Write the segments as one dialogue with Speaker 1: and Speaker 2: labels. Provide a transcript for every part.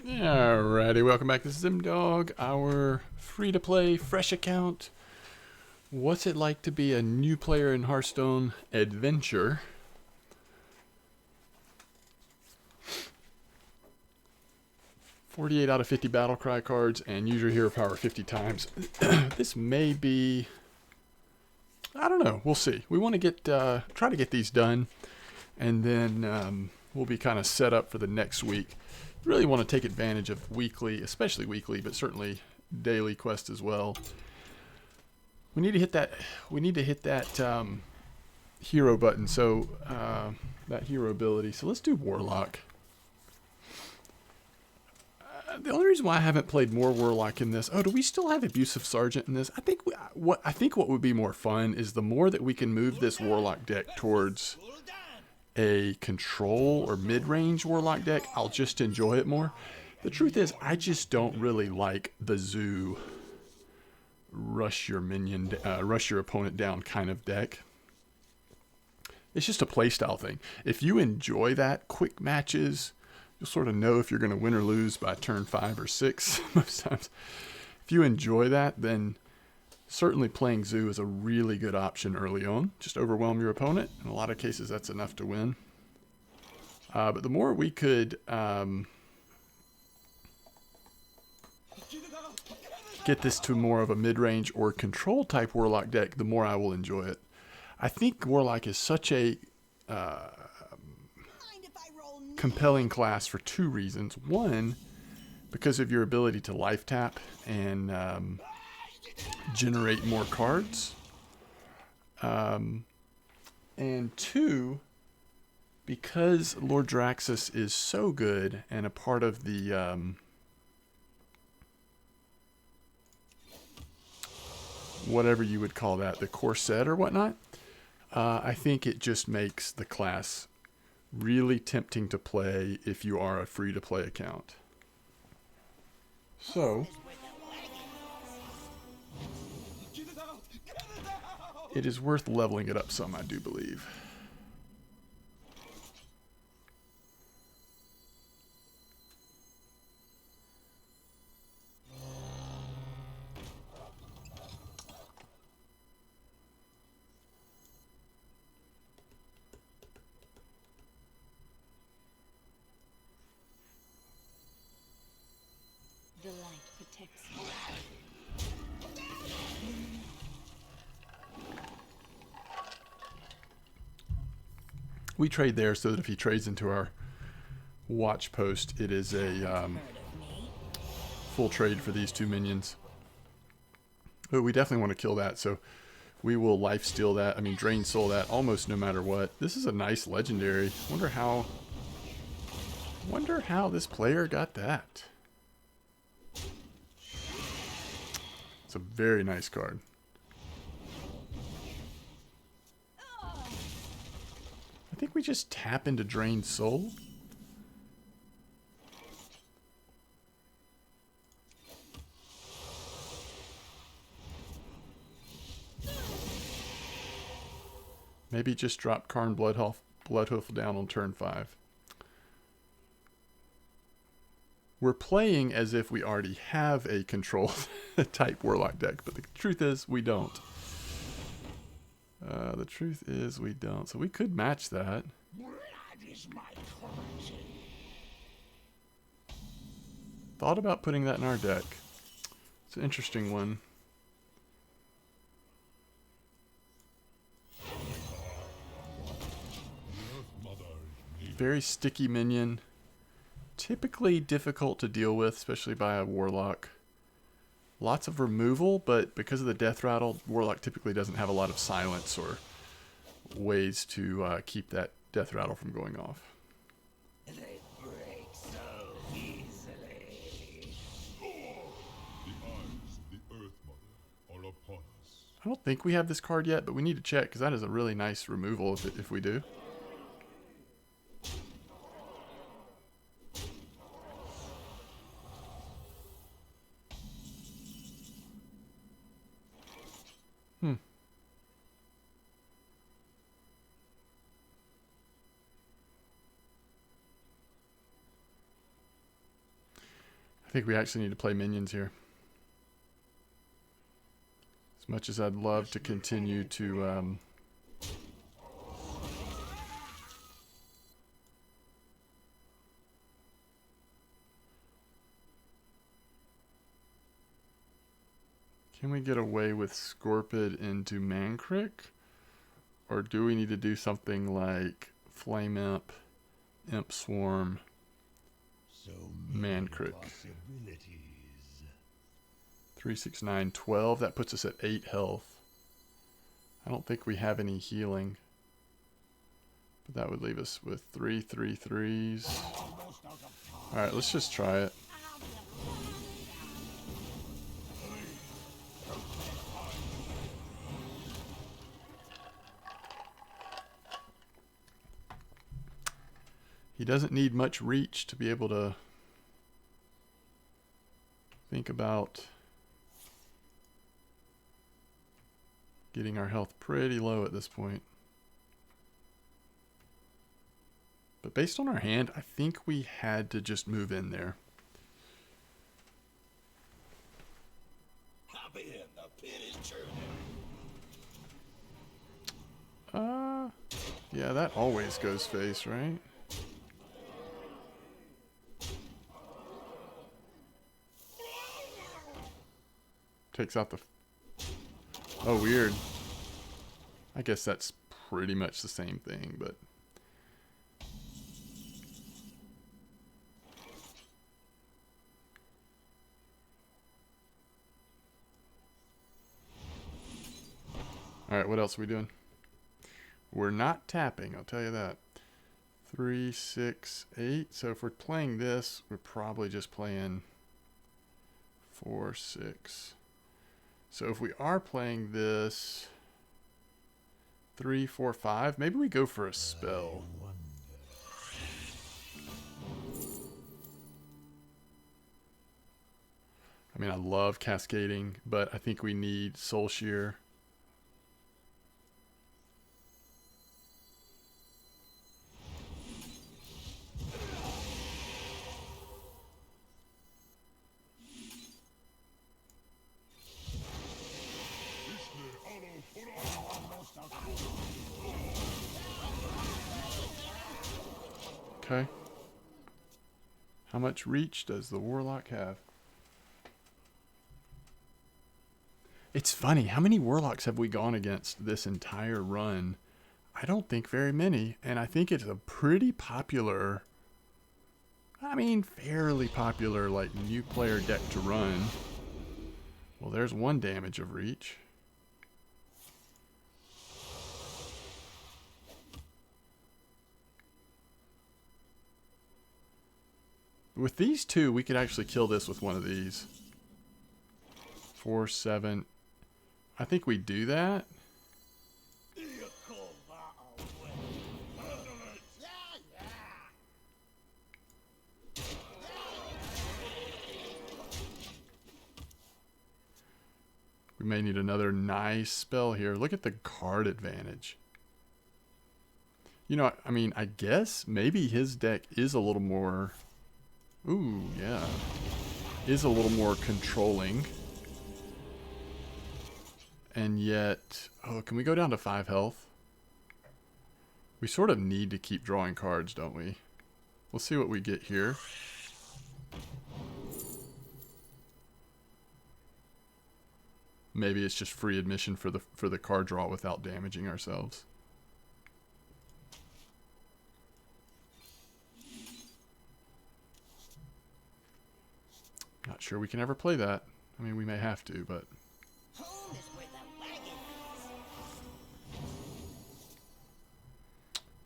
Speaker 1: Alrighty, welcome back. This is MDawg, our free-to-play fresh account. What's it like to be a new player in Hearthstone Adventure? "48 out of 50 battle cry cards and use your hero power 50 times." This may be, I don't know, we'll see. We want to get try to get these done, and then we'll be kind of set up for the next week. Really want to take advantage of weekly, especially weekly, but certainly daily quests as well. We need to hit that. We need to hit that hero button. So that hero ability. So let's do Warlock. The only reason why I haven't played more Warlock in this. Oh, do we still have Abusive Sergeant in this? I think what would be more fun is the more that we can move this Warlock deck towards a control or mid-range Warlock deck, I'll just enjoy it more. The truth is, I just don't really like the zoo rush your opponent down kind of deck. It's just a playstyle thing. If you enjoy that, quick matches, you'll sort of know if you're going to win or lose by turn 5 or 6 most times. If you enjoy that, then certainly playing zoo is a really good option early on. Just overwhelm your opponent. In a lot of cases, that's enough to win. But the more we could get this to more of a mid-range or control type Warlock deck, the more I will enjoy it. I think Warlock is such a compelling class for two reasons. One, because of your ability to life tap and generate more cards. And two, because Lord Draxus is so good and a part of the whatever you would call that, the core set or whatnot, I think it just makes the class really tempting to play if you are a free-to-play account. So it is worth leveling it up some, I do believe.
Speaker 2: The light protects you.
Speaker 1: We trade there so that if he trades into our watch post, it is a full trade for these two minions. But we definitely want to kill that, so we will life steal that. I mean, drain soul that almost no matter what. This is a nice legendary. Wonder how this player got that. It's a very nice card. I think we just tap into Drain Soul. Maybe just drop Karn Bloodhoof down on turn 5. We're playing as if we already have a control type Warlock deck, but the truth is we don't. The truth is we don't. So we could match that. Thought about putting that in our deck. It's an interesting one. Very sticky minion. Typically difficult to deal with, especially by a Warlock. Lots of removal, but because of the death rattle, Warlock typically doesn't have a lot of silence or ways to keep that death rattle from going off.
Speaker 3: They break so easily.
Speaker 4: The eyes of the Earth Mother are upon us.
Speaker 1: I don't think we have this card yet, but we need to check because that is a really nice removal if we do. think we actually need to play minions here. As much as I'd love to continue to can we get away with Scorpid into Mancrick? Or do we need to do something like Flame Imp, Imp Swarm,
Speaker 3: So many
Speaker 1: Mancrick?
Speaker 3: possibilities.
Speaker 1: 3, 6, 9, 12. That puts us at 8 health. I don't think we have any healing. But that would leave us with 3 3 3s. Alright, let's just try it. He doesn't need much reach to be able to think about getting our health pretty low at this point. But based on our hand, I think we had to just move in there.
Speaker 3: Hop in, the pit is churning.
Speaker 1: Yeah, that always goes face, right? Takes out the... Oh, weird. I guess that's pretty much the same thing, but... Alright, what else are we doing? We're not tapping, I'll tell you that. 3, 6, 8. So if we're playing this, we're probably just playing 4, 6. So if we are playing this 3, 4, 5, maybe we go for a spell. I mean, I love cascading, but I think we need Soul Shear. Okay. How much reach does the Warlock have? It's funny, how many Warlocks have we gone against this entire run? I don't think very many, and I think it's a pretty popular, I mean, fairly popular, like, new player deck to run. Well, there's one damage of reach. With these two, we could actually kill this with one of these. 4, 7. I think we do that. We may need another nice spell here. Look at the card advantage. You know, I mean, I guess maybe his deck is a little more... Ooh, yeah. Is a little more controlling. And yet... Oh, can we go down to 5 health? We sort of need to keep drawing cards, don't we? We'll see what we get here. Maybe it's just free admission for the card draw without damaging ourselves. Not sure we can ever play that. I mean, we may have to, but...
Speaker 2: Home is where the wagon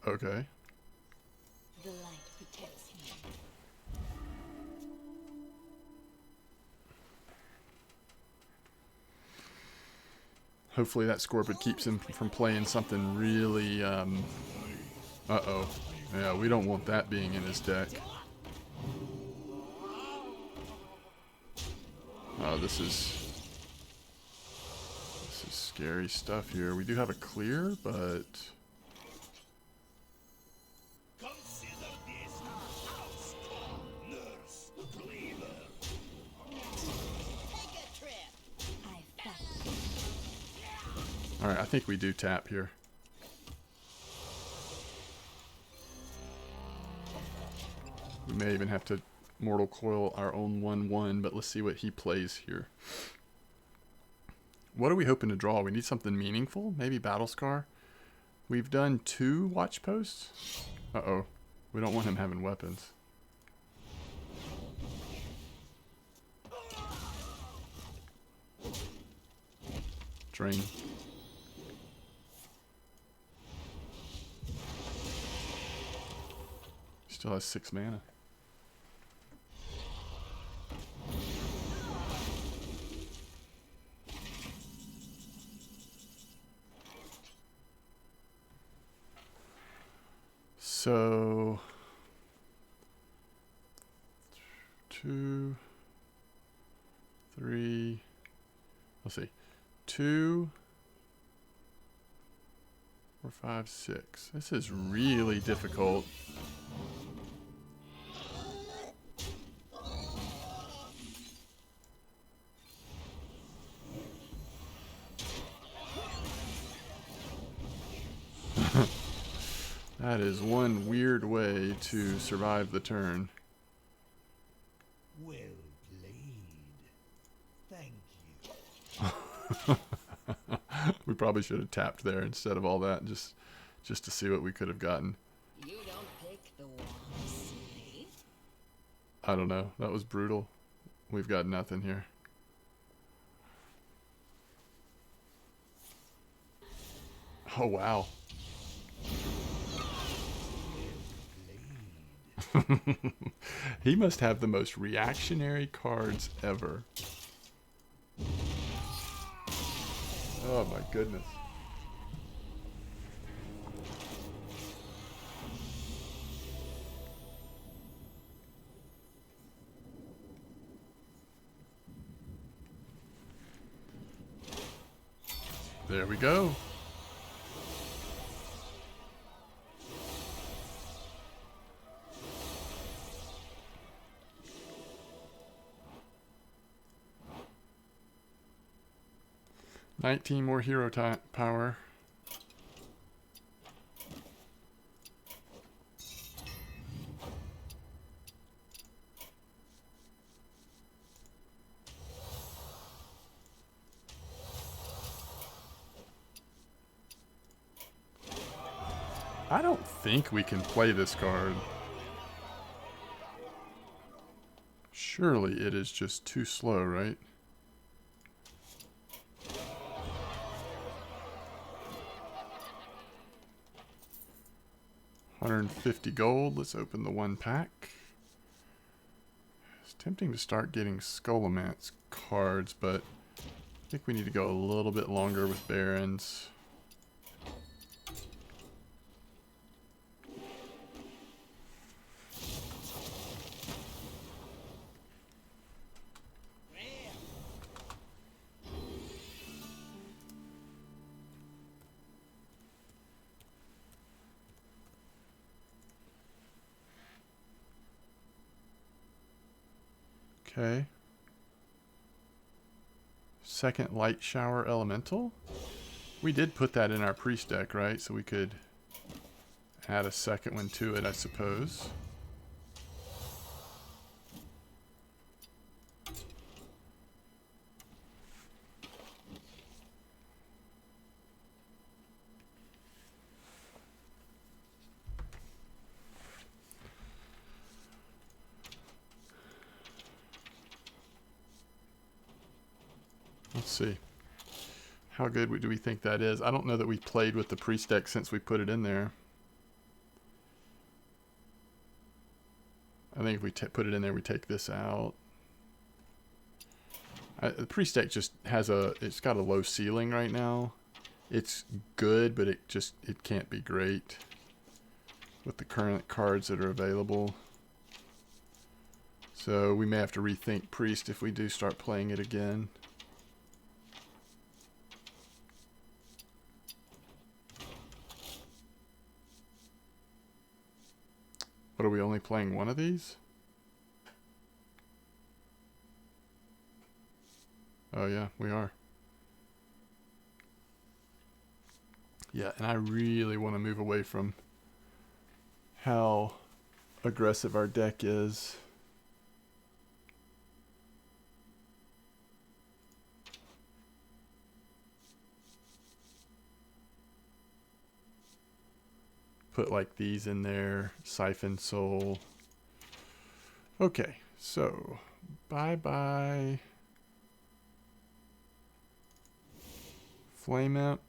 Speaker 2: is.
Speaker 1: Okay.
Speaker 2: The light protects him.
Speaker 1: Hopefully that Scorpid keeps him from playing something really, uh-oh. Yeah, we don't want that being in his deck. Oh, this is scary stuff here. We do have a clear, but...
Speaker 3: Consider this house, nurse, cleaver.
Speaker 1: Alright, I think we do tap here. We may even have to Mortal Coil our own 1/1, but let's see what he plays here. What are we hoping to draw? We need something meaningful? Maybe Battle Scar? We've done 2 watch posts. Uh-oh. We don't want him having weapons. Drain. Still has 6 mana. So 2, 3, let's see, 2, 4, 5, 6. This is really difficult. That is one weird way to survive the turn.
Speaker 3: Well played. Thank you.
Speaker 1: We probably should have tapped there instead of all that, just to see what we could have gotten.
Speaker 2: You don't pick the wrong slave.
Speaker 1: I don't know. That was brutal. We've got nothing here. Oh, wow. He must have the most reactionary cards ever. Oh my goodness. There we go. $19 more hero power. I don't think we can play this card. Surely it is just too slow, right? $150 gold. Let's open the 1 pack. It's tempting to start getting Skullomance cards, but I think we need to go a little bit longer with Barons. Okay. Second Light Shower Elemental. We did put that in our priest deck, right? So we could add a second one to it, I suppose. Let's see. How good do we think that is? I don't know that we played with the priest deck since we put it in there. I think if we put it in there, we take this out. The priest deck just has it's got a low ceiling right now. It's good, but it can't be great with the current cards that are available. So we may have to rethink priest if we do start playing it again. What, are we only playing one of these? Oh yeah, we are. Yeah, and I really want to move away from how aggressive our deck is. Put like these in there, Siphon Soul. Okay, so bye-bye Flame Imp.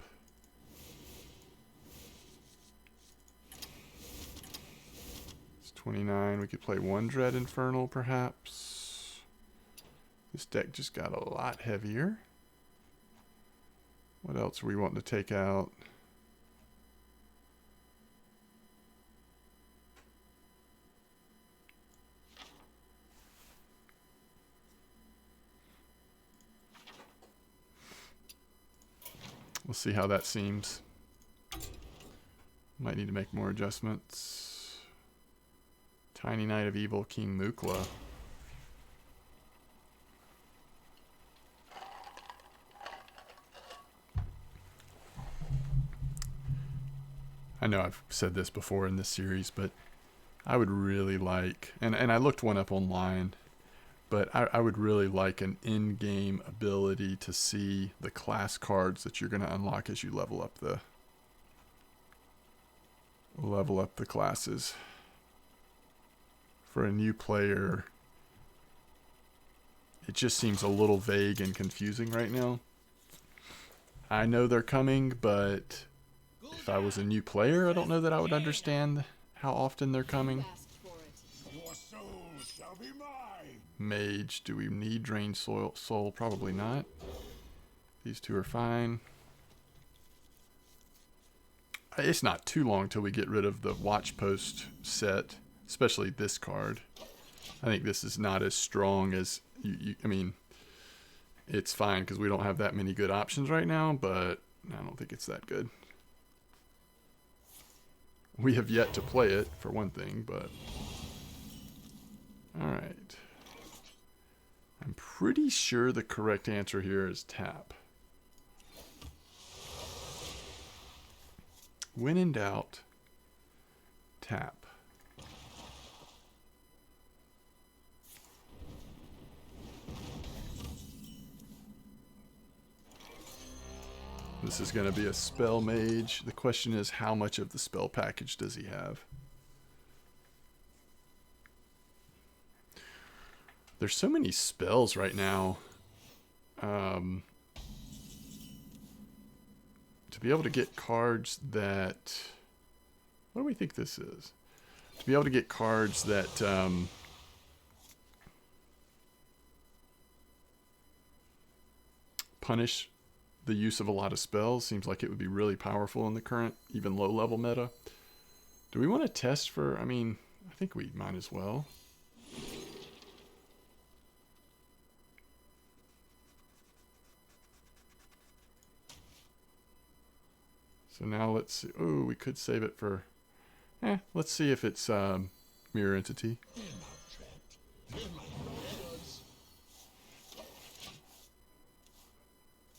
Speaker 1: It's 29. We could play one Dread Infernal perhaps. This deck just got a lot heavier. What else are we wanting to take out? We'll see how that seems. Might need to make more adjustments. Tiny Knight of Evil, King Mukla. I know I've said this before in this series, but I would really like, and I looked one up online, but I would really like an in-game ability to see the class cards that you're going to unlock as you level up the classes. For a new player, it just seems a little vague and confusing right now. I know they're coming, but if I was a new player, I don't know that I would understand how often they're coming.
Speaker 3: Your soul shall be mine.
Speaker 1: Mage, do we need Drained Soul? Probably not. These two are fine. It's not too long till we get rid of the Watch Post set, especially this card. I think this is not as strong as I mean, it's fine because we don't have that many good options right now, but I don't think it's that good. We have yet to play it, for one thing, but... Alright. I'm pretty sure the correct answer here is tap. When in doubt, tap. This is going to be a spell mage. The question is, how much of the spell package does he have? There's so many spells right now. To be able to get cards that... What do we think this is? To be able to get cards that... punish the use of a lot of spells seems like it would be really powerful in the current, even low-level meta. Do we want to test for... I mean, I think we might as well. So now let's see. Oh, we could save it for... let's see if it's Mirror Entity.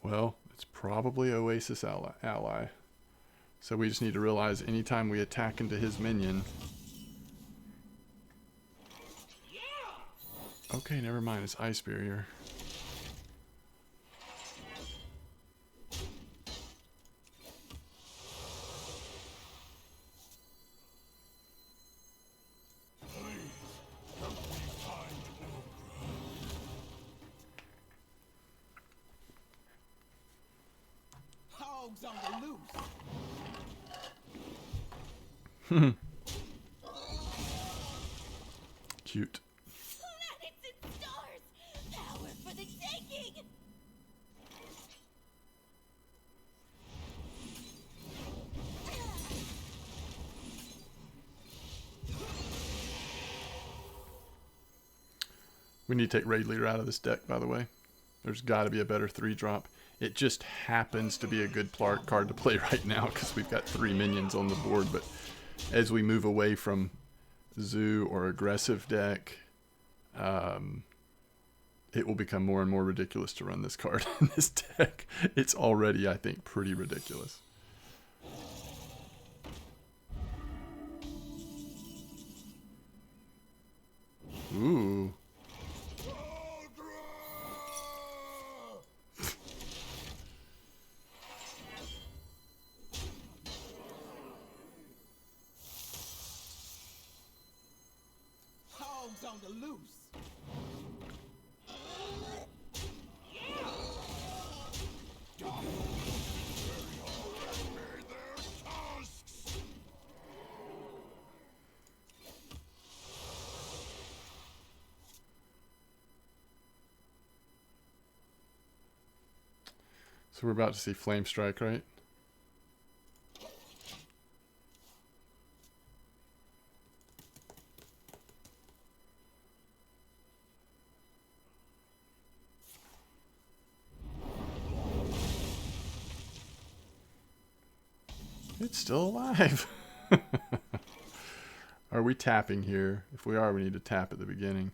Speaker 1: Well, it's probably Oasis ally. So we just need to realize anytime we attack into his minion... Okay, never mind. It's Ice Barrier.
Speaker 3: Hogs on the loose.
Speaker 1: Cute.
Speaker 2: Planets and stars! Power for the taking!
Speaker 1: We need to take Raid Leader out of this deck, by the way. There's got to be a better 3-drop. It just happens to be a good card to play right now because we've got 3 minions on the board. But as we move away from Zoo or aggressive deck, it will become more and more ridiculous to run this card in this deck. It's already, I think, pretty ridiculous.
Speaker 5: on the loose.
Speaker 1: So we're about to see Flame Strike, right? It's still alive. Are we tapping here? If we are, we need to tap at the beginning.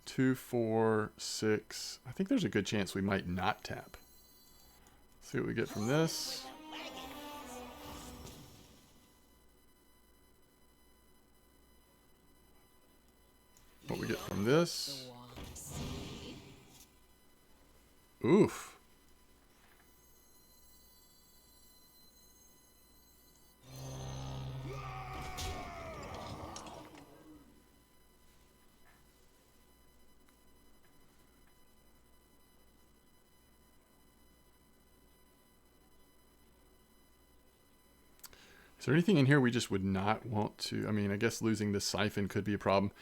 Speaker 1: 2, 4, 6. I think there's a good chance we might not tap. See what we get from this. What we get from this. Oof. Is there anything in here we just would not want to? I mean, I guess losing this siphon could be a problem.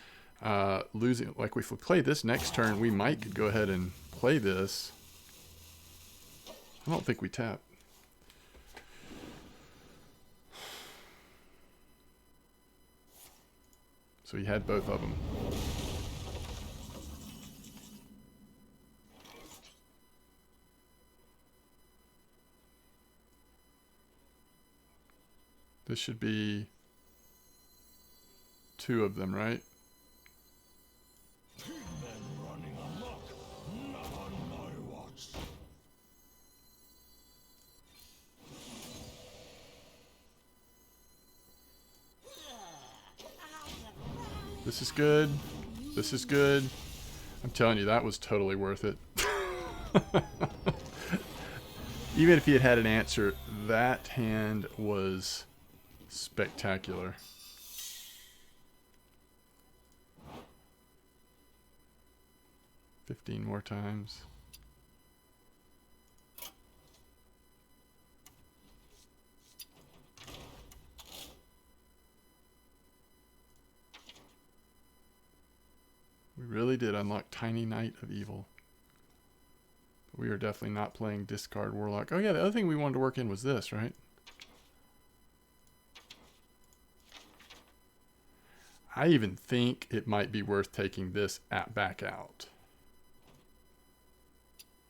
Speaker 1: Losing, like if we play this next turn, we might could go ahead and play this. I don't think we tap. So he had both of them. This should be 2 of them, right?
Speaker 3: Running amok, not on my watch.
Speaker 1: This is good. This is good. I'm telling you, that was totally worth it. Even if he had had an answer, that hand was spectacular. $15 more times. We really did unlock Tiny Knight of Evil. But we are definitely not playing Discard Warlock. Oh yeah, the other thing we wanted to work in was this, right? I even think it might be worth taking this back out.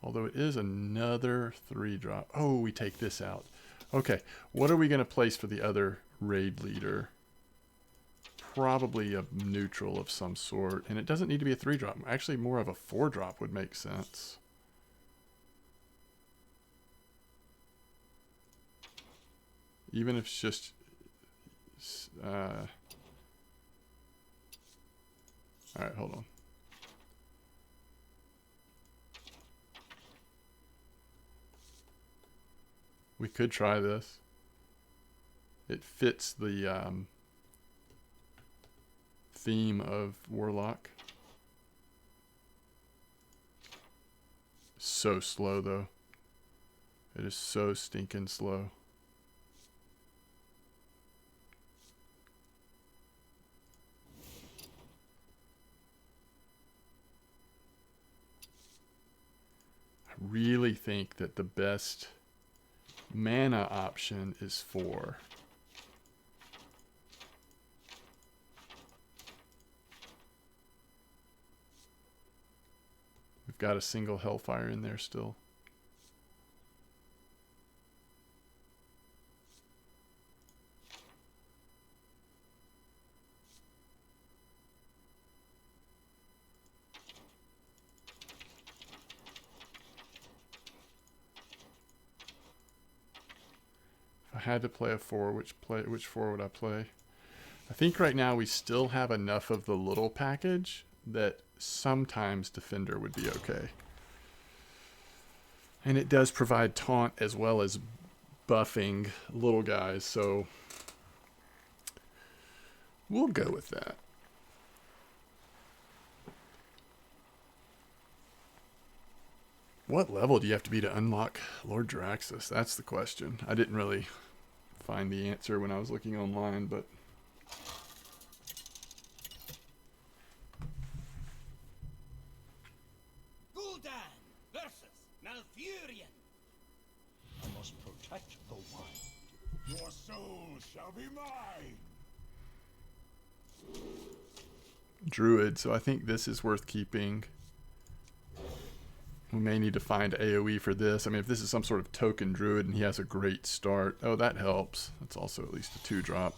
Speaker 1: Although it is another 3-drop. Oh, we take this out. Okay, what are we going to place for the other raid leader? Probably a neutral of some sort. And it doesn't need to be a 3-drop. Actually, more of a 4-drop would make sense. Even if it's just... Alright, hold on. We could try this. It fits the theme of Warlock. So slow, though. It is so stinking slow. I really think that the best mana option is 4. We've got a single Hellfire in there still. If I had to play a 4, which 4 would I play? I think right now we still have enough of the little package that sometimes Defender would be okay. And it does provide taunt as well as buffing little guys, so We'll go with that. What level do you have to be to unlock Lord Draxus? That's the question. I didn't really find the answer when I was looking online, but...
Speaker 3: Gul'dan versus Malfurion. I must protect the wild. Your soul shall be mine.
Speaker 1: Druid, so I think this is worth keeping. We may need to find AoE for this. I mean, if this is some sort of token druid and he has a great start. Oh, that helps. That's also at least a 2-drop.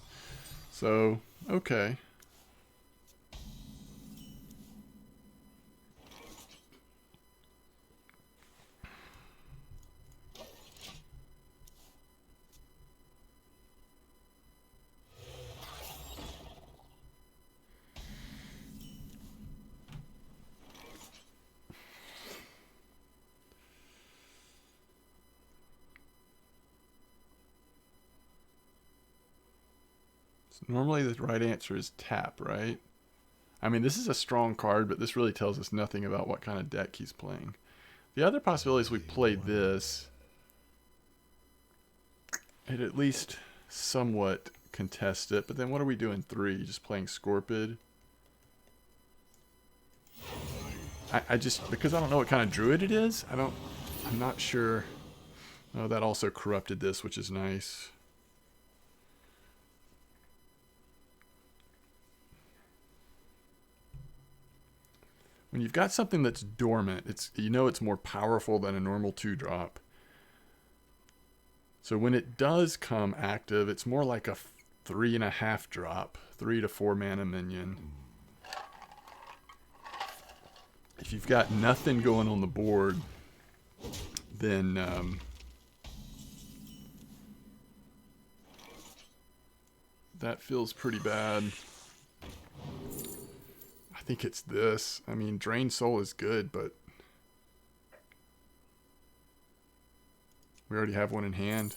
Speaker 1: So, okay. Normally the right answer is tap, right? I mean, this is a strong card, but this really tells us nothing about what kind of deck he's playing. The other possibility is we played this. It at least somewhat contest it, but then what are we doing 3? Just playing Scorpid? I just, because I don't know what kind of druid it is, I'm not sure. Oh, that also corrupted this, which is nice. When you've got something that's dormant, it's more powerful than a normal 2-drop. So when it does come active, it's more like a 3.5 drop, 3 to 4 mana minion. If you've got nothing going on the board, then that feels pretty bad. I think it's this. I mean, Drain Soul is good, but we already have one in hand.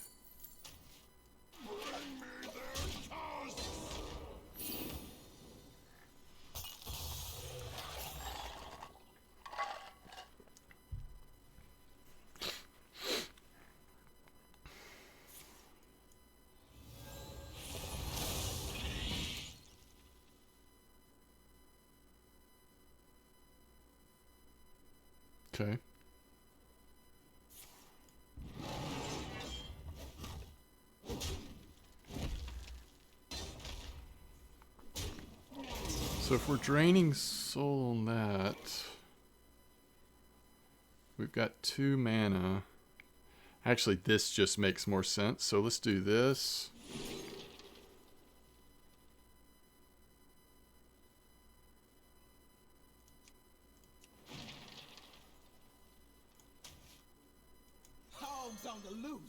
Speaker 1: Okay. So if we're draining soul on that, we've got 2 mana. Actually, this just makes more sense. So let's do this.
Speaker 3: Hogs on the loose.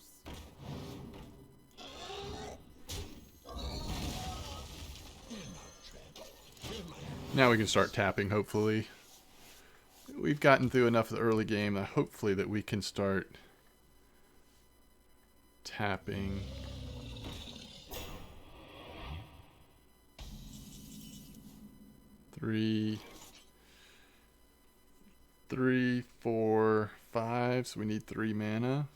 Speaker 1: Now we can start tapping, hopefully. We've gotten through enough of the early game, hopefully, that we can start tapping. Three, 4, 5. So we need 3 mana.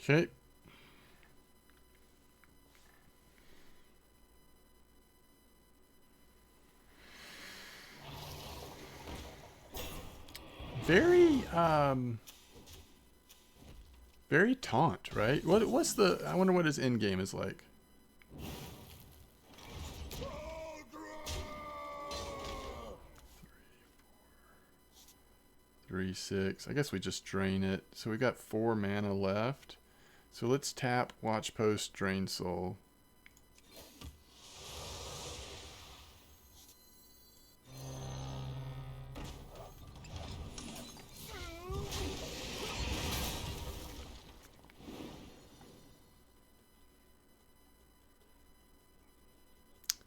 Speaker 1: Okay. Very taunt, right? What's the? I wonder what his end game is like. 3, 6. I guess we just drain it. So we got 4 mana left. So let's tap, watch post, drain soul.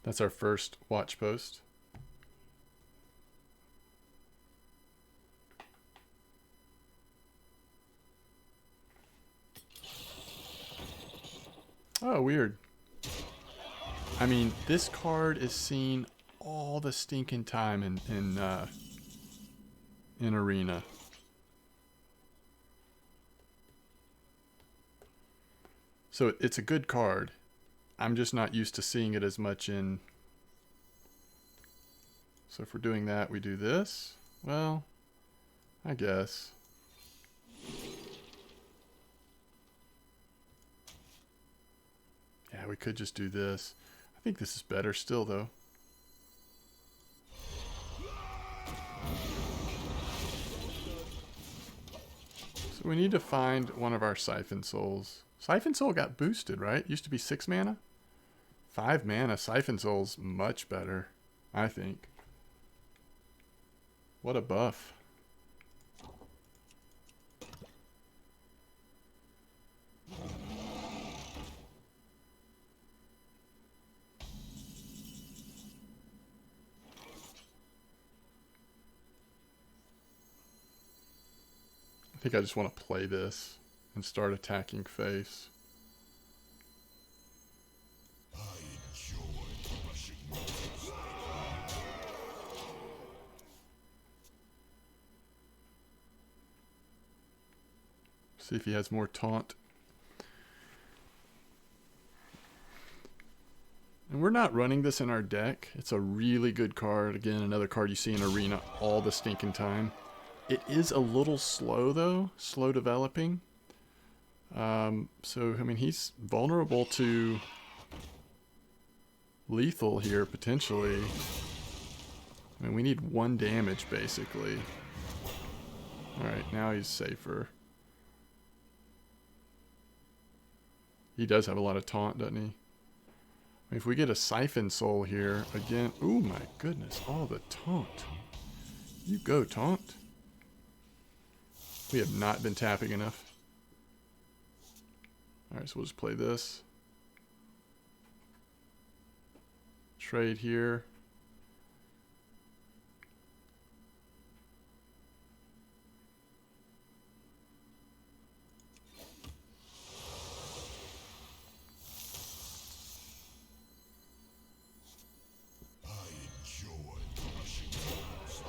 Speaker 1: That's our first watch post. Oh, weird. I mean, this card is seen all the stinking time in Arena. So it's a good card. I'm just not used to seeing it as much in... So if we're doing that, we do this? Well, I guess. Yeah, we could just do this. I think this is better still, though. So we need to find one of our Siphon Souls. Siphon Soul got boosted, right? Used to be 6 mana? 5 mana. Siphon Soul's much better, I think. What a buff. I think I just want to play this and start attacking face.
Speaker 3: I enjoy crushing monsters.
Speaker 1: See if he has more taunt. And we're not running this in our deck. It's a really good card. Again, another card you see in Arena all the stinking time. It is a little slow, though. Slow developing. So, I mean, he's vulnerable to lethal here, potentially. I mean, we need 1 damage, basically. Alright, now he's safer. He does have a lot of taunt, doesn't he? I mean, if we get a Siphon Soul here, again... Oh my goodness, all the taunt. You go, taunt. We have not been tapping enough. Alright, so we'll just play this. Trade here.
Speaker 3: I enjoy crushing monsters.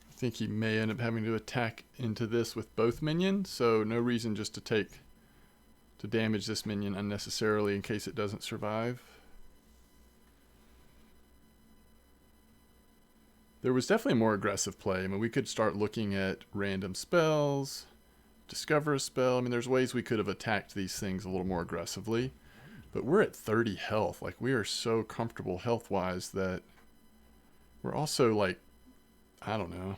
Speaker 1: I think he may end up having to attack into this with both minions, so no reason just to damage this minion unnecessarily in case it doesn't survive. There was definitely more aggressive play. I mean, we could start looking at random spells, discover a spell. I mean, there's ways we could have attacked these things a little more aggressively, but we're at 30 health. Like, we are so comfortable health-wise that we're also, like, I don't know,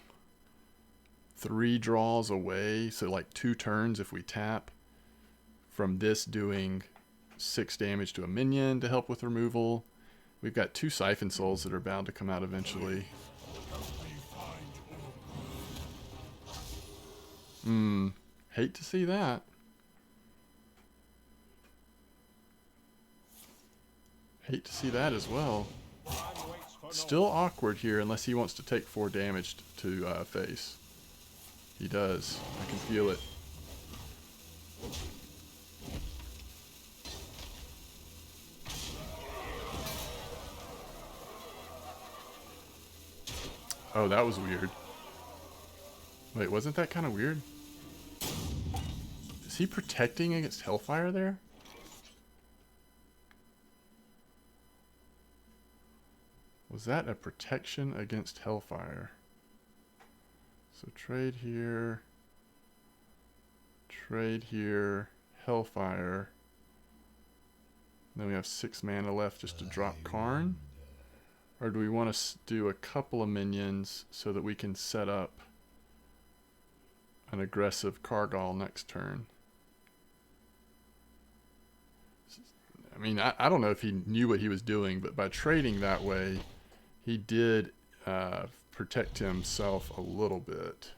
Speaker 1: 3 draws away, so like 2 turns if we tap from this doing 6 damage to a minion to help with removal. We've got 2 Siphon Souls that are bound to come out eventually. Hate to see that. Hate to see that as well. Still awkward here unless he wants to take 4 damage to face. He does. I can feel it. Oh, that was weird. Wait, wasn't that kind of weird? Is he protecting against Hellfire there? Was that a protection against Hellfire? So trade here, Hellfire. Then we have 6 mana left just to drop Karn. Or do we want to do a couple of minions so that we can set up an aggressive Kargal next turn? I mean, I don't know if he knew what he was doing, but by trading that way, he did protect himself a little bit.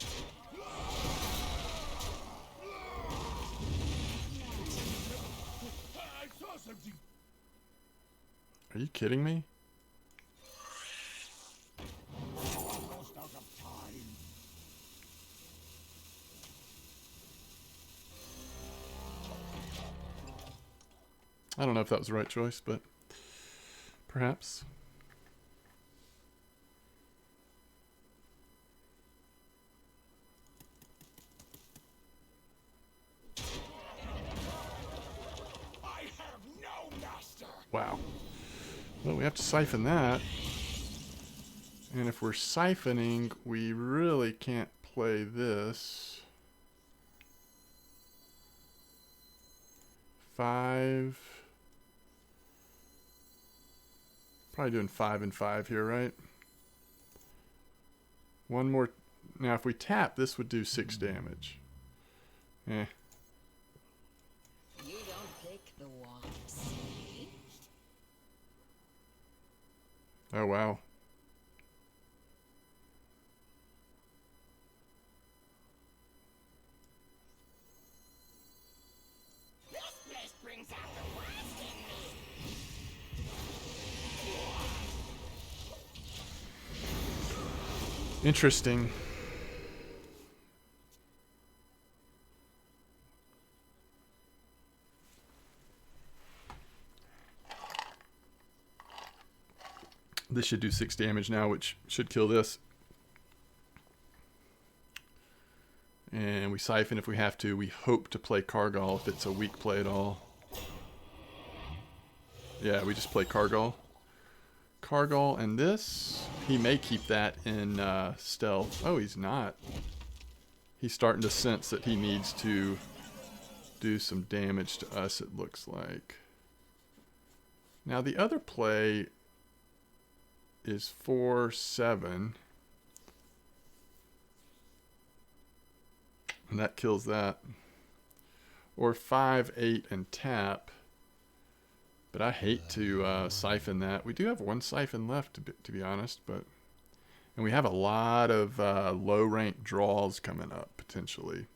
Speaker 3: I saw some
Speaker 1: Are you kidding me?
Speaker 3: Almost out of time.
Speaker 1: I don't know if that was the right choice, but perhaps.
Speaker 3: I have no master.
Speaker 1: Wow. Well, we have to siphon that. And if we're siphoning, we really can't play this. 5. Probably doing 5 and 5 here, right? One more. Now, if we tap, this would do 6 damage. Eh.
Speaker 2: You don't pick the one, see?
Speaker 1: Oh, wow.
Speaker 2: This place brings out the worst in me.
Speaker 1: Interesting. This should do 6 damage now, which should kill this. And we siphon if we have to. We hope to play Kargal if it's a weak play at all. Yeah, we just play Kargal. Kargal and this. He may keep that in stealth. Oh, he's not. He's starting to sense that he needs to do some damage to us, it looks like. Now, the other play is 4/7. And that kills that. Or 5/8 and tap. But I hate to siphon that. We do have one siphon left, to be honest. But and we have a lot of low rank draws coming up, potentially.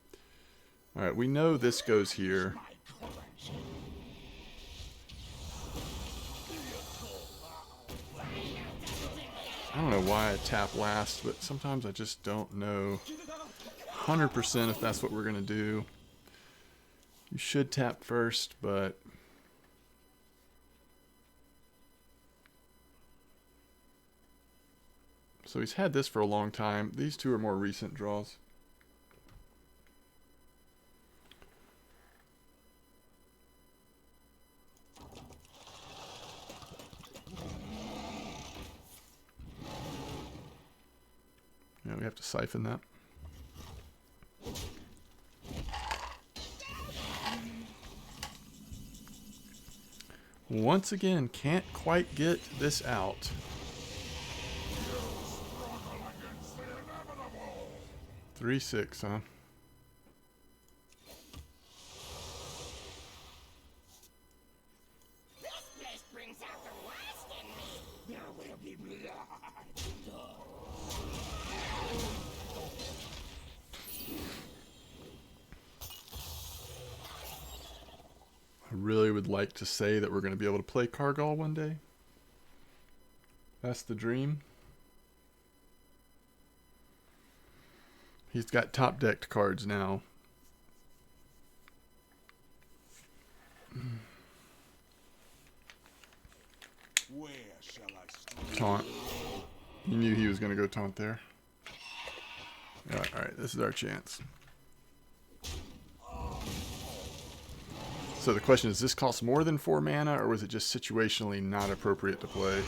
Speaker 1: Alright, we know this goes here. I don't know why I tap last, but sometimes I just don't know 100% if that's what we're going to do. You should tap first, but so he's had this for a long time. These two are more recent draws. Yeah, we have to siphon that. Once again, can't quite get this out. 3/6, huh?
Speaker 2: This place brings out the worst in me.
Speaker 3: There will be blood.
Speaker 1: I really would like to say that we're going to be able to play Kargal one day. That's the dream. He's got top decked cards now.
Speaker 3: Where shall I start?
Speaker 1: Taunt. You knew he was going to go taunt there. Alright, this is our chance. So the question is, this costs more than 4 mana, or was it just situationally not appropriate to play?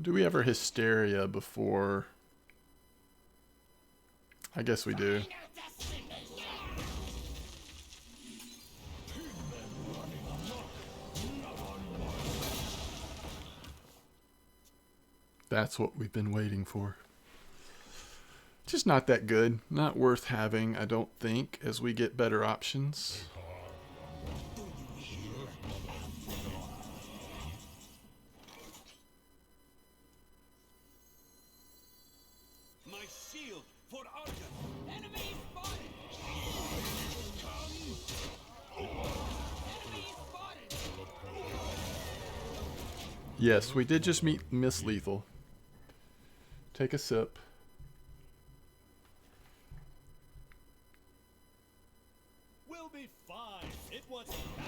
Speaker 1: Do we ever Hysteria before? I guess we do. That's what we've been waiting for. Just not that good. Not worth having, I don't think, as we get better options.
Speaker 3: My shield for Argus.
Speaker 2: Enemy spotted.
Speaker 1: Yes, we did just meet Miss Lethal. Take a sip.
Speaker 5: We'll be fine. It wasn't bad.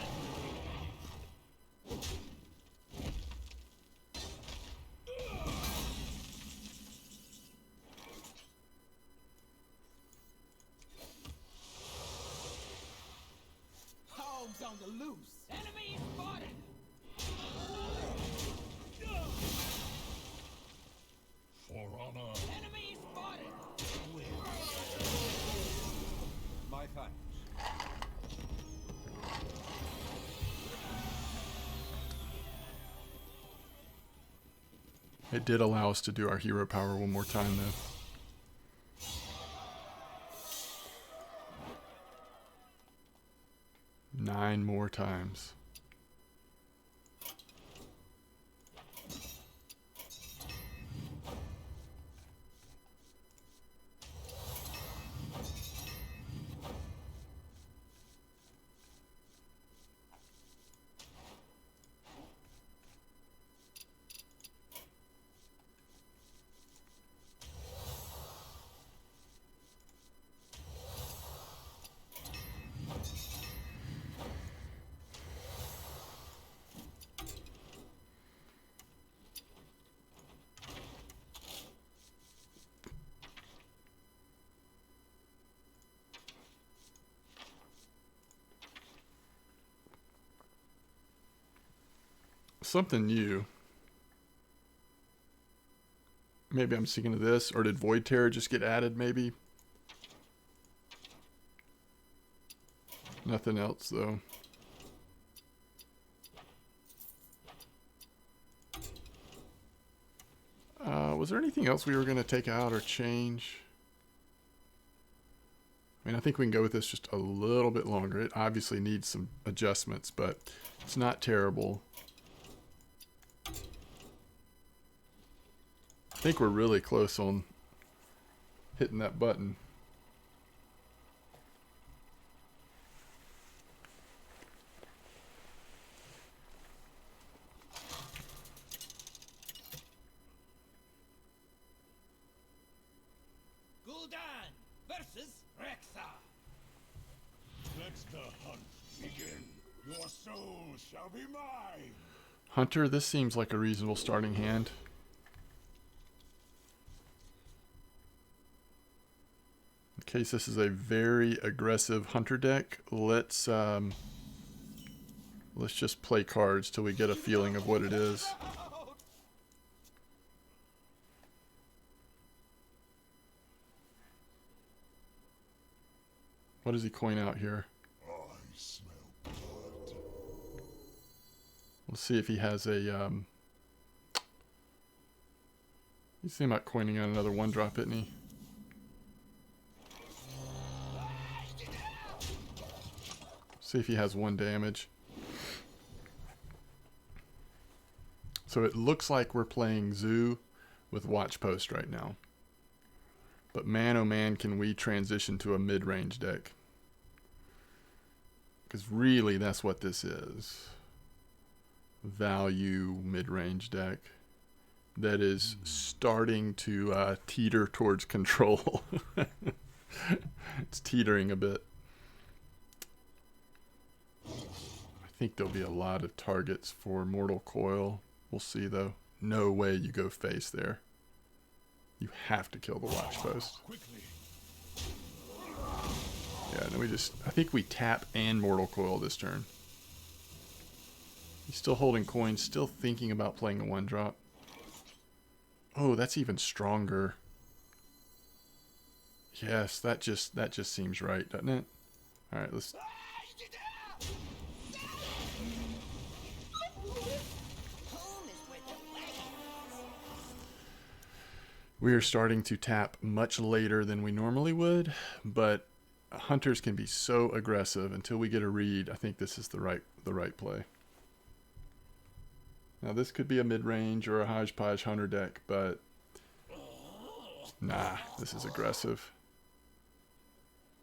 Speaker 6: Hogs on the loose.
Speaker 2: Enemy spotted!
Speaker 4: For honor.
Speaker 2: Enemy spotted!
Speaker 6: My thanks.
Speaker 1: It did allow us to do our hero power one more time, though. Nine more times. Something new. Maybe I'm thinking of this, or did Void Terror just get added, maybe? Nothing else, though. Was there anything else we were going to take out or change? I mean, I think we can go with this just a little bit longer. It obviously needs some adjustments, but it's not terrible. I think we're really close on hitting that button.
Speaker 6: Gul'dan versus Rexa.
Speaker 3: Let the hunt begin. Your soul shall be mine.
Speaker 1: Hunter, this seems like a reasonable starting hand. In case this is a very aggressive Hunter deck, let's just play cards till we get a feeling of what it is. What does he coin out here?
Speaker 3: I smell blood.
Speaker 1: Let's see if he has a he's thinking about coining out another 1-drop, isn't he? See if he has 1 damage. So it looks like we're playing Zoo with Watch Post right now. But man, oh man, can we transition to a mid-range deck. Because really, that's what this is. Value mid-range deck. That is starting to teeter towards control. It's teetering a bit. I think there'll be a lot of targets for Mortal Coil. We'll see, though. No way you go face there. You have to kill the Watch Post. Yeah, no, I think we tap and Mortal Coil this turn. He's still holding coins, still thinking about playing a 1-drop. Oh, that's even stronger. Yes, that just seems right, doesn't it? All right, let's. We are starting to tap much later than we normally would, but hunters can be so aggressive until we get a read. I think this is the right play. Now this could be a mid-range or a hodgepodge hunter deck, but nah, this is aggressive.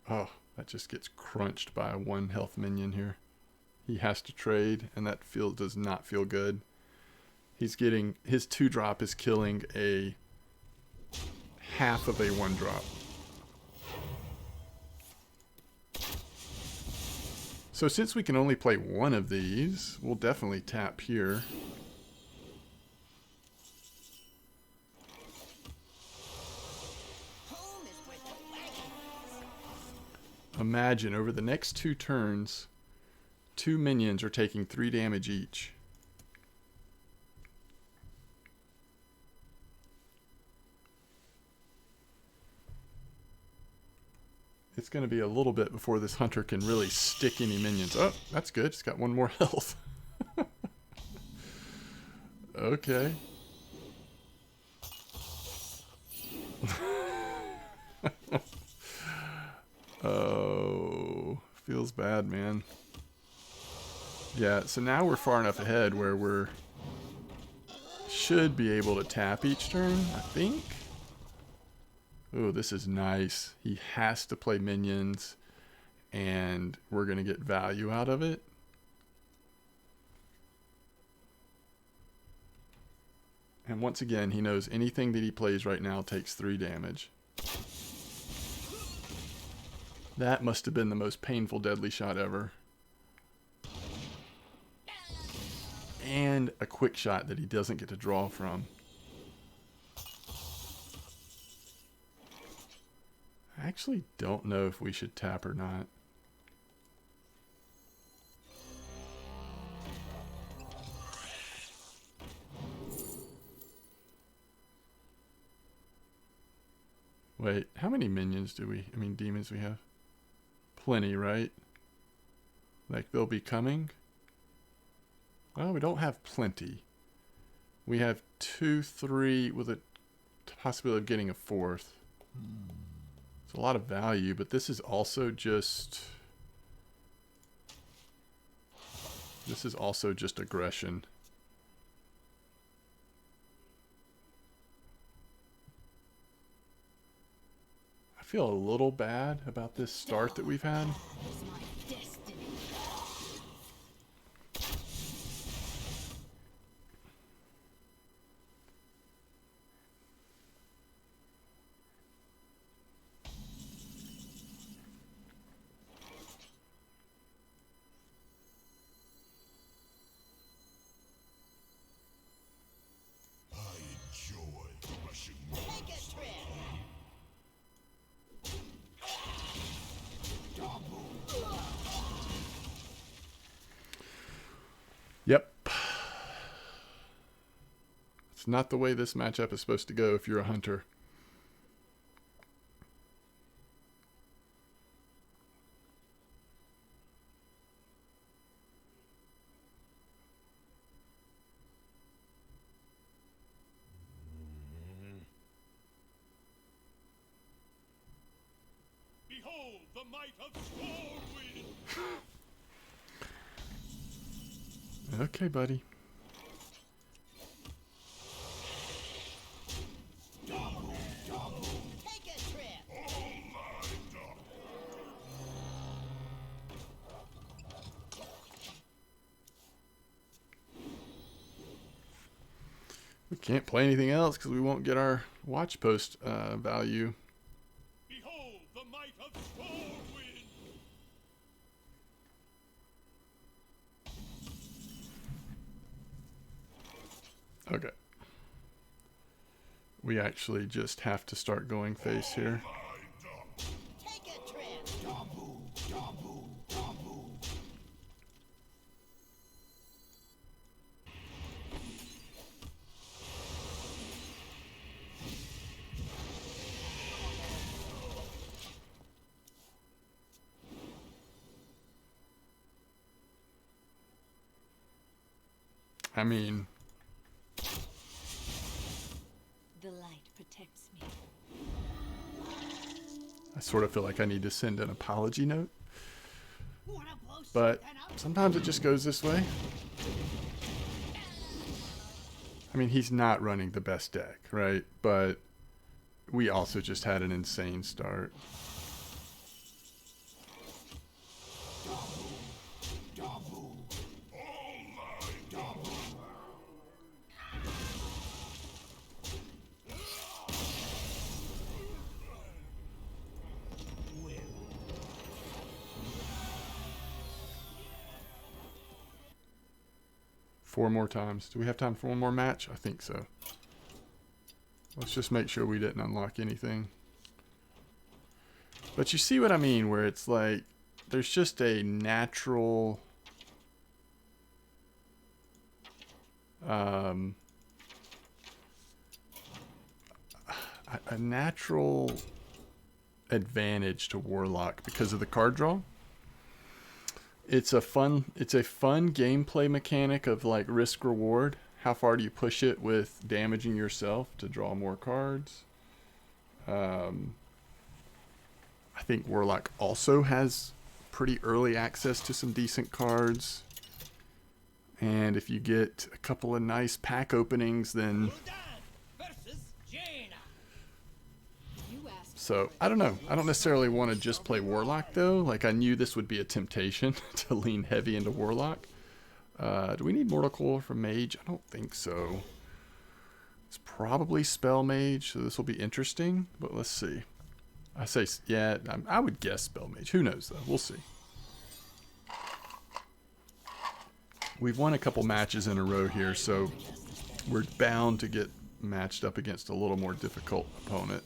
Speaker 1: Oh, that just gets crunched by a 1 health minion here. He has to trade, and that does not feel good. He's getting, his 2-drop is killing a half of a 1-drop. So since we can only play one of these, we'll definitely tap here.
Speaker 2: Home is where the wagon is.
Speaker 1: Imagine over the next 2 turns, 2 minions are taking 3 damage each. It's going to be a little bit before this hunter can really stick any minions. Oh, that's good. It's got 1 more health. Okay. Oh, feels bad, man. Yeah, so now we're far enough ahead where we're should be able to tap each turn, I think. Oh, this is nice. He has to play minions, and we're going to get value out of it. And once again, he knows anything that he plays right now takes 3 damage. That must have been the most painful deadly shot ever. And a quick shot that he doesn't get to draw from. I actually don't know if we should tap or not. Wait, how many minions do we, demons we have? Plenty, right? Like they'll be coming? Well, we don't have plenty. We have 2, 3 with a possibility of getting a 4th. It's a lot of value, but this is also just... This is also just aggression. I feel a little bad about this start that we've had.
Speaker 2: It's my destiny.
Speaker 3: I enjoy crushing
Speaker 2: Take a trip.
Speaker 1: Yep. It's not the way this matchup is supposed to go if you're a hunter.
Speaker 5: Behold the might of Stormwind!
Speaker 1: Okay, buddy.
Speaker 2: Take a trip.
Speaker 1: We can't play anything else because we won't get our watch post value.
Speaker 5: Behold the might of Stormwind!
Speaker 1: Okay. We actually just have to start going face here.
Speaker 2: Take a trip.
Speaker 1: I mean,
Speaker 2: The light protects me.
Speaker 1: I sort of feel like I need to send an apology note.
Speaker 2: Wanna blow
Speaker 1: But
Speaker 2: something up?
Speaker 1: sometimes it just goes this way. I mean, he's not running the best deck, right? But we also just had an insane start. 4 more times. Do we have time for one more match? I think so. Let's just make sure we didn't unlock anything. But you see what I mean, where it's like, there's just a natural... a natural advantage to Warlock because of the card draw. It's a fun gameplay mechanic of like risk reward. How far do you push it with damaging yourself to draw more cards? I think Warlock also has pretty early access to some decent cards. And if you get a couple of nice pack openings, then... So, I don't know. I don't necessarily want to just play Warlock, though. Like, I knew this would be a temptation to lean heavy into Warlock. Do we need Mortal Coil for Mage? I don't think so. It's probably Spell Mage, so this will be interesting. But let's see. I say, yeah, I would guess Spell Mage. Who knows, though? We'll see. We've won a couple matches in a row here, so we're bound to get matched up against a little more difficult opponent.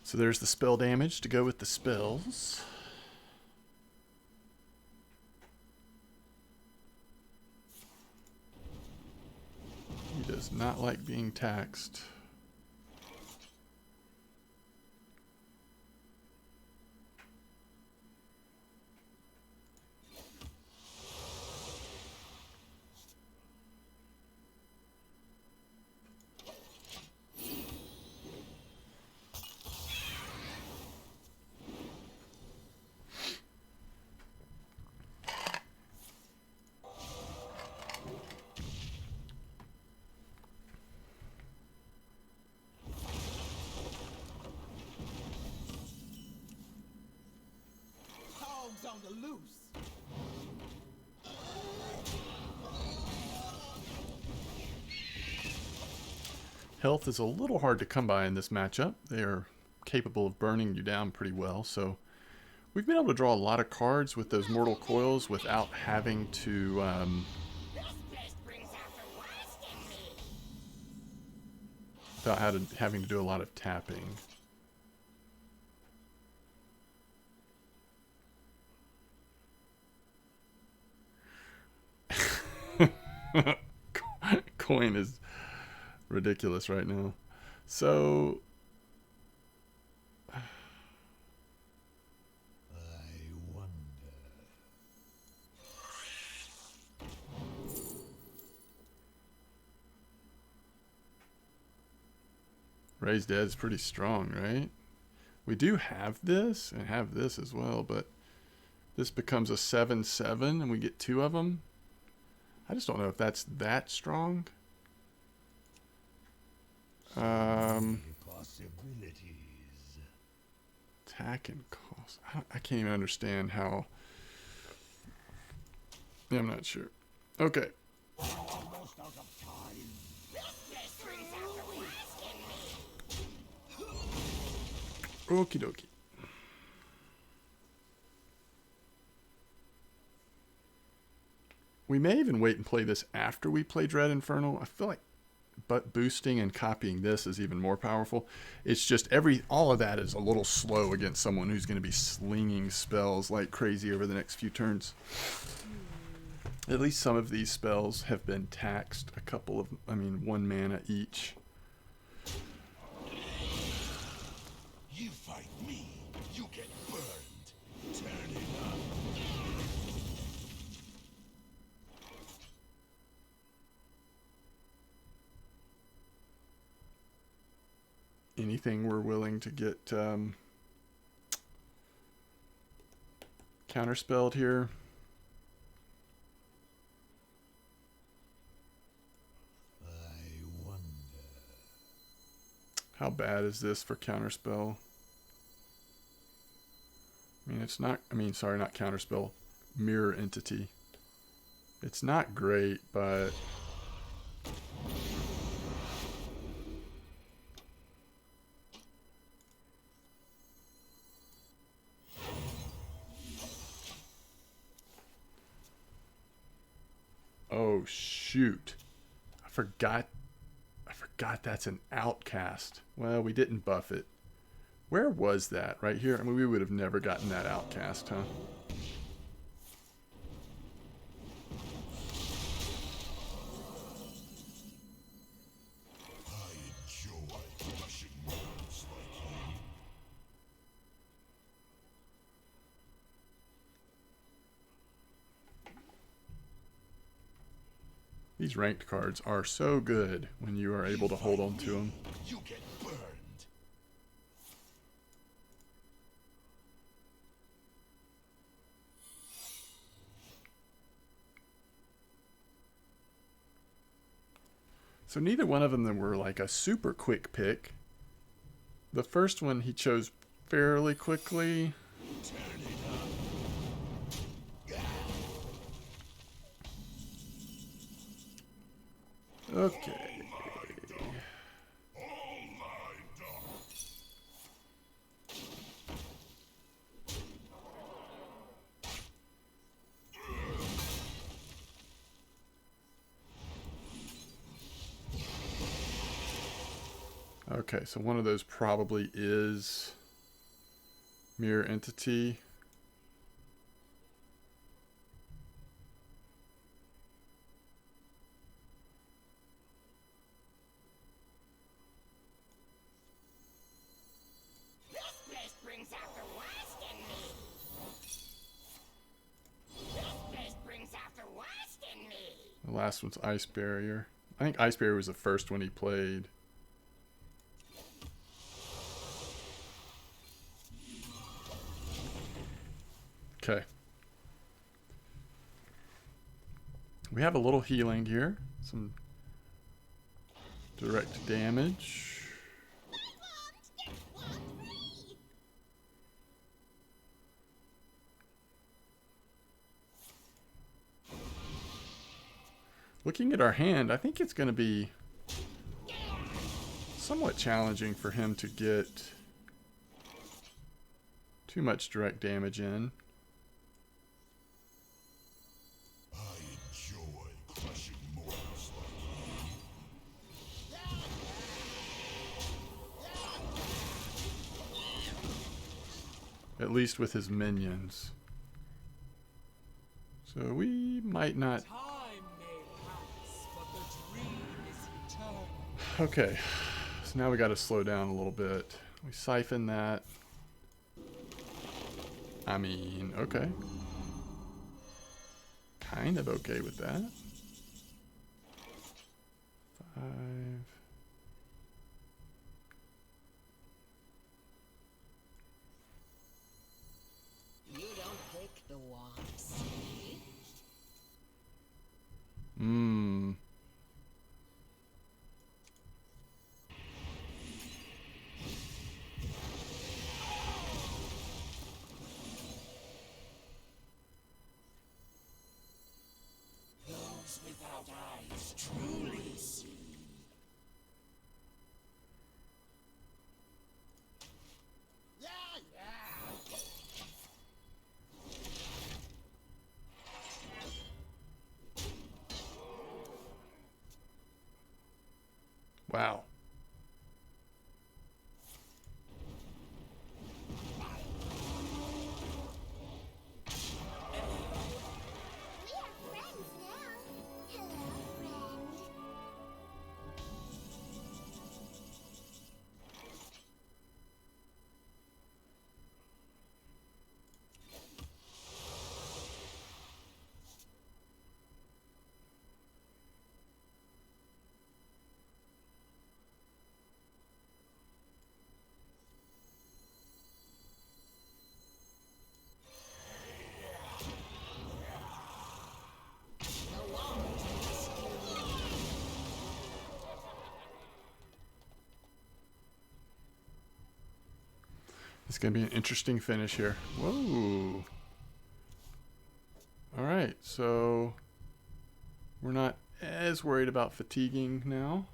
Speaker 1: So there's the spell damage to go with the spells. He does not like being taxed.
Speaker 6: On the loose.
Speaker 1: Health is a little hard to come by in this matchup. They are capable of burning you down pretty well, so we've been able to draw a lot of cards with those Mortal Coils without having to having to do a lot of tapping. Coin is ridiculous right now. So
Speaker 3: I wonder.
Speaker 1: Raised Dead is pretty strong, right? We do have this and have this as well, but this becomes a 7/7 and we get 2 of them. I just don't know if that's that strong.
Speaker 3: Possibilities.
Speaker 1: Attack and cost. I can't even understand how. Yeah, I'm not sure. Okay.
Speaker 3: Almost out of time.
Speaker 1: Okie dokie. We may even wait and play this after we play Dread Infernal. I feel like but boosting and copying this is even more powerful. It's just all of that is a little slow against someone who's going to be slinging spells like crazy over the next few turns. At least some of these spells have been taxed. A couple of, 1 mana each.
Speaker 3: You fight me, you get burned. Turn it up.
Speaker 1: Anything we're willing to get counterspelled here.
Speaker 3: I wonder.
Speaker 1: How bad is this for counterspell? I mean, it's not, I mean, sorry, not counterspell, mirror entity. It's not great, but oh shoot. I forgot that's an outcast. Well, we didn't buff it. Where was that? Right here? I mean, we would have never gotten that outcast, huh?
Speaker 3: I enjoy crushing mobs like you.
Speaker 1: These ranked cards are so good when you are able to hold on to them.
Speaker 3: You get burned.
Speaker 1: So neither one of them were like a super quick pick. The first one he chose fairly quickly. Okay. Okay, so one of those probably is mirror entity.
Speaker 2: This place brings out the worst in me. This place brings out the worst in me.
Speaker 1: The last one's Ice Barrier. I think Ice Barrier was the first one he played. Okay. We have a little healing here. Some direct damage. Looking at our hand, I think it's going to be somewhat challenging for him to get too much direct damage in.
Speaker 3: I enjoy crushing mobs like you.
Speaker 1: At least with his minions. So we might not...
Speaker 5: Time may pass, but the dream is eternal.
Speaker 1: Okay, so now we got to slow down a little bit. We siphon that. I mean, okay. Kind of okay with that. 5.
Speaker 2: You don't pick the wasps.
Speaker 1: Mmm.
Speaker 3: Those without eyes truly see. Yeah, yeah.
Speaker 1: Wow.
Speaker 2: We are friends now. Hello, friend.
Speaker 1: It's going to be an interesting finish here. Whoa. All right, so we're not as worried about fatiguing now.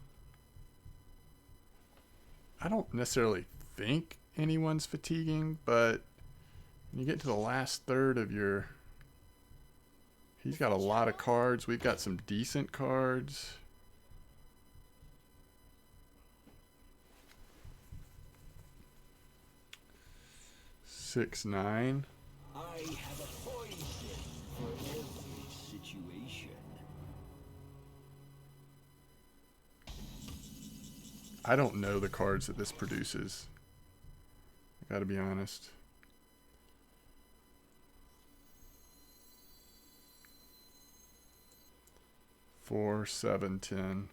Speaker 1: I don't necessarily think anyone's fatiguing, but when you get to the last third of your... He's got a lot of cards. We've got some decent cards. Six, 9.
Speaker 6: I have a poison for every situation.
Speaker 1: I don't know the cards that this produces. I gotta be honest. Four, 7, 10.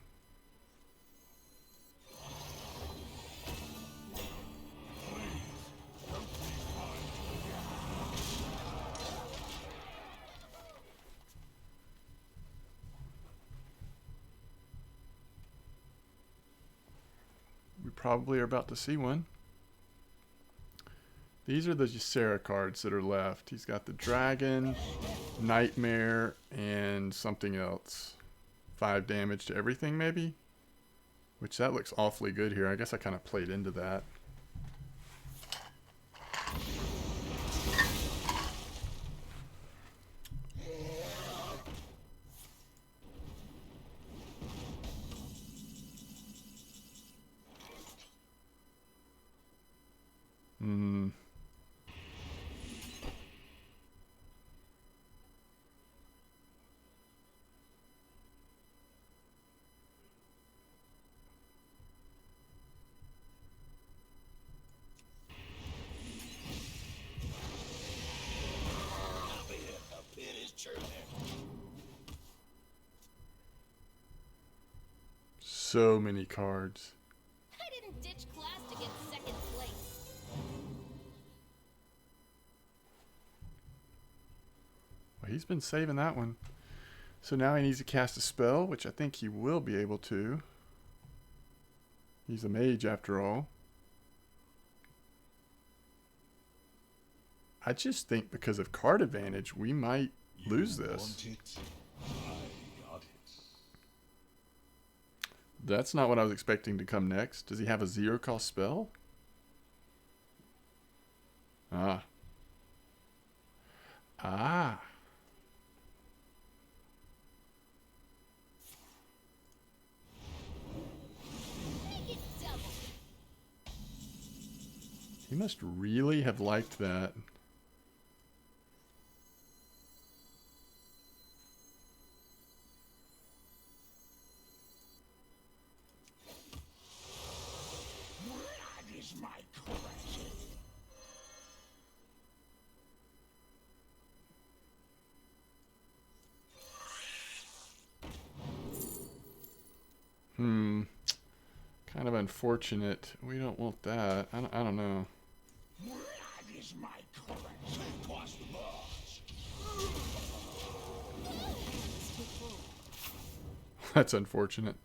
Speaker 1: We probably are about to see one. These are the Ysera cards that are left. He's got the Dragon, Nightmare, and something else. 5 damage to everything, maybe? Which that looks awfully good here. I guess I kind of played into that. So many cards.
Speaker 2: I didn't ditch class to get second place.
Speaker 1: Well, he's been saving that one. So now he needs to cast a spell, which I think he will be able to. He's a mage after all. I just think because of card advantage, we might lose this. That's not what I was expecting to come next. Does he have a 0-cost spell? Ah. Ah.
Speaker 2: Make it double.
Speaker 1: He must really have liked that.
Speaker 3: Blood is my currency.
Speaker 1: Kind of unfortunate. We don't want that. I don't know.
Speaker 3: Blood is my currency. Toss the boss.
Speaker 1: That's unfortunate.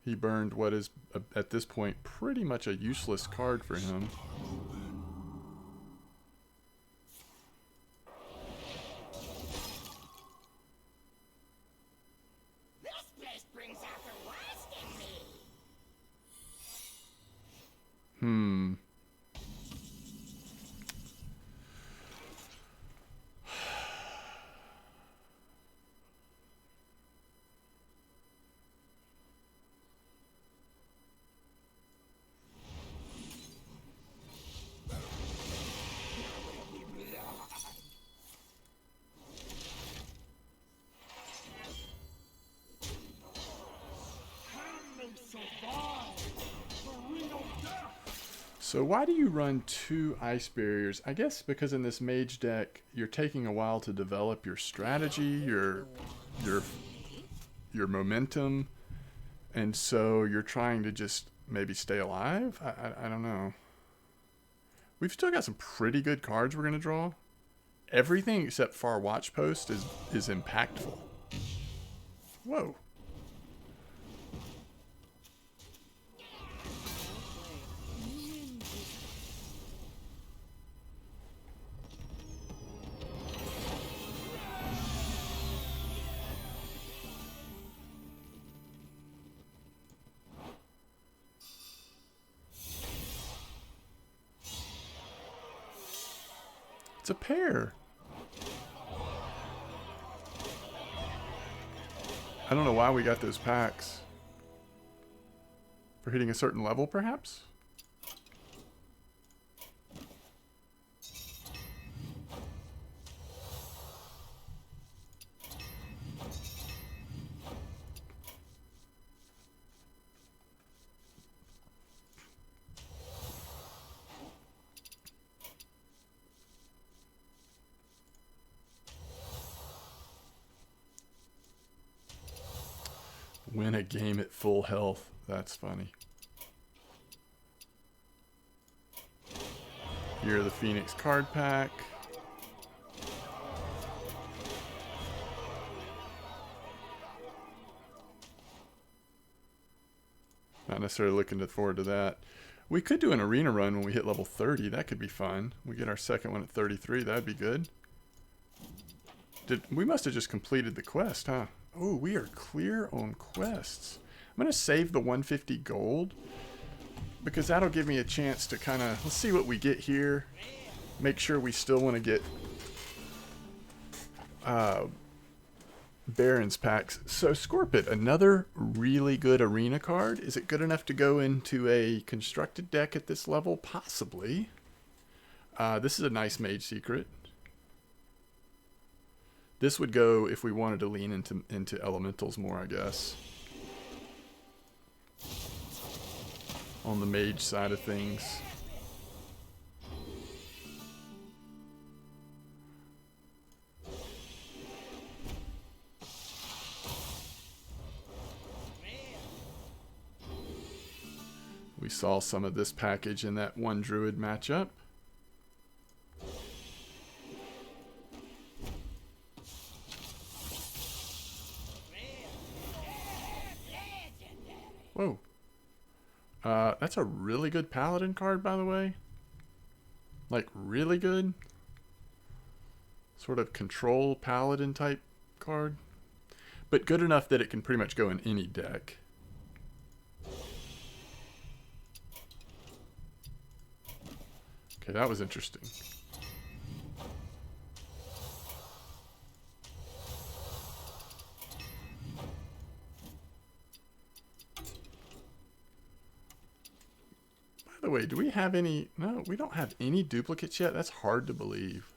Speaker 1: He burned what is, at this point, pretty much a useless card for him.
Speaker 3: This place brings out the worst in me.
Speaker 1: So why do you run 2 ice barriers? I guess because in this mage deck, you're taking a while to develop your strategy, your momentum, and so you're trying to just maybe stay alive? I don't know. We've still got some pretty good cards we're going to draw. Everything except Far Watch Post is impactful. Whoa. It's a pair. I don't know why we got those packs. For hitting a certain level, perhaps? Win a game at full health. That's funny. Here are the Phoenix card pack. Not necessarily looking forward to that. We could do an arena run when we hit level 30. That could be fun. We get our second one at 33. That'd be good. We must have just completed the quest, huh? Oh, we are clear on quests. I'm going to save the 150 gold because that'll give me a chance to kind of, let's see what we get here. Make sure we still want to get Baron's packs. So Scorpid, another really good arena card. Is it good enough to go into a constructed deck at this level? Possibly. This is a nice mage secret. This would go if we wanted to lean into elementals more, I guess. On the mage side of things. We saw some of this package in that one druid matchup. Whoa. That's a really good paladin card, by the way. Like, really good. Sort of control paladin type card. But good enough that it can pretty much go in any deck. Okay, that was interesting. By the way, do we have any... No, we don't have any duplicates yet. That's hard to believe.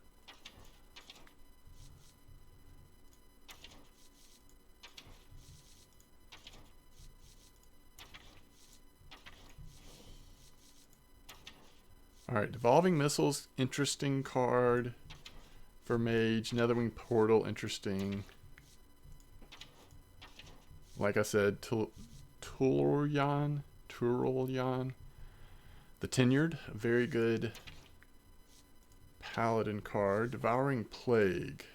Speaker 1: Alright, Devolving Missiles, interesting card for Mage. Netherwing Portal, interesting. Like I said, Turulyan. The Tenured, a very good Paladin card. Devouring Plague.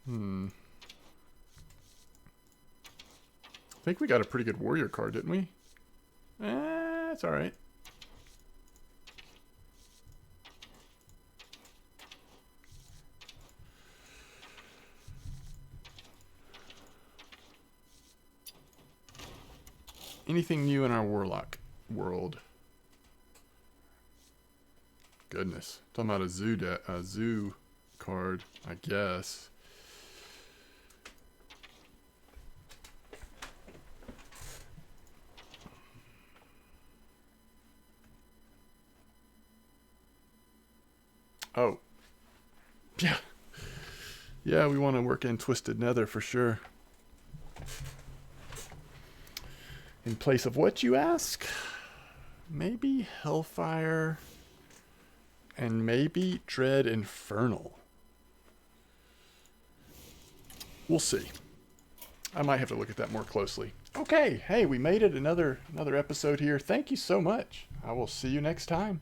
Speaker 1: I think we got a pretty good Warrior card, didn't we? That's alright. Anything new in our Warlock world? Goodness. Talking about a zoo card, I guess. Oh. Yeah. Yeah, we want to work in Twisted Nether for sure. In place of what, you ask? Maybe Hellfire and maybe Dread Infernal. We'll see. I might have to look at that more closely. Okay, hey, we made it another episode here. Thank you so much. I will see you next time.